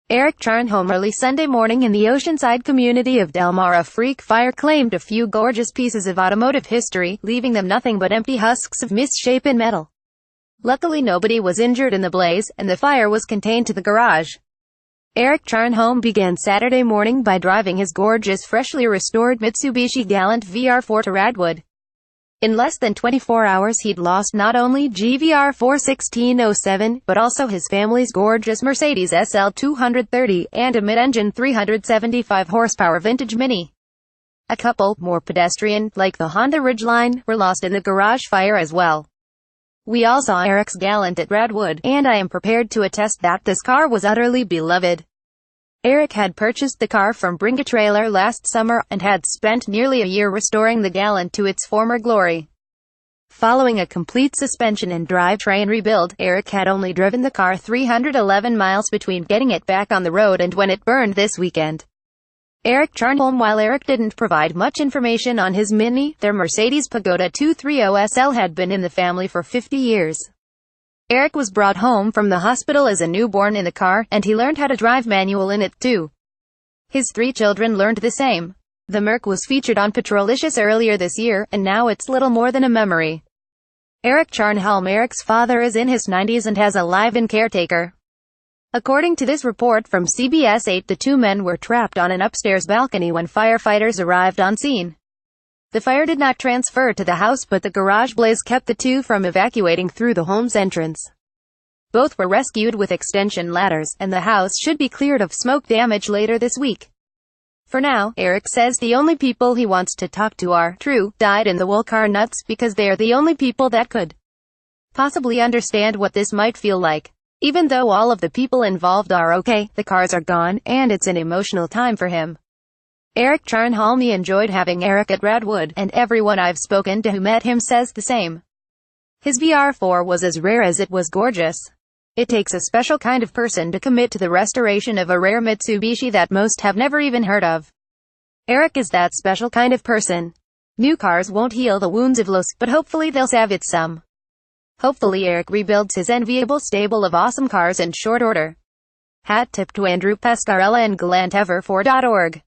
CharnholmEarly Sunday morning in the oceanside community of Del Mar, a freak fire claimed a few gorgeous pieces of automotive history, leaving them nothing but empty husks of misshapen metal. Luckily nobody was injured in the blaze, and the fire was contained to the garage. Charnholm began Saturday morning by driving his gorgeous freshly restored Mitsubishi Galant VR4 to Radwood. In less than 24 hours he'd lost not only GVR4 1607, but also his family's gorgeous Mercedes SL230, and a mid-engine 375 horsepower vintage Mini. A couple, more pedestrian, like the Honda Ridgeline, were lost in the garage fire as well. We all saw Eric's Galant at Radwood, and I am prepared to attest that this car was utterly beloved. Eric had purchased the car from Bringa Trailer last summer, and had spent nearly a year restoring the Galant to its former glory. Following a complete suspension and drivetrain rebuild, Eric had only driven the car 311 miles between getting it back on the road and when it burned this weekend. Charnholm. While Eric didn't provide much information on his Mini, their Mercedes Pagoda 230 SL had been in the family for 50 years. Eric was brought home from the hospital as a newborn in the car, and he learned how to drive manual in it too. His 3 children learned the same. The Merc was featured on Petrolicious earlier this year, and now it's little more than a memory. Charnholm. Eric's father is in his 90s and has a live-in caretaker. According to this report from CBS 8, the 2 men were trapped on an upstairs balcony when firefighters arrived on scene. The fire did not transfer to the house, but the garage blaze kept the 2 from evacuating through the home's entrance. Both were rescued with extension ladders, and the house should be cleared of smoke damage later this week. For now, Eric says the only people he wants to talk to are dyed-in-the-wool car nuts, because they are the only people that could possibly understand what this might feel like. Even though all of the people involved are okay, the cars are gone, and it's an emotional time for him. Charnholm. He enjoyed having Eric at Radwood, and everyone I've spoken to who met him says the same. His VR4 was as rare as it was gorgeous. It takes a special kind of person to commit to the restoration of a rare Mitsubishi that most have never even heard of. Eric is that special kind of person. New cars won't heal the wounds of loss, but hopefully they'll salve it some. Hopefully Eric rebuilds his enviable stable of awesome cars in short order. Hat tip to Andrew Pescarella and GalantVR4.org.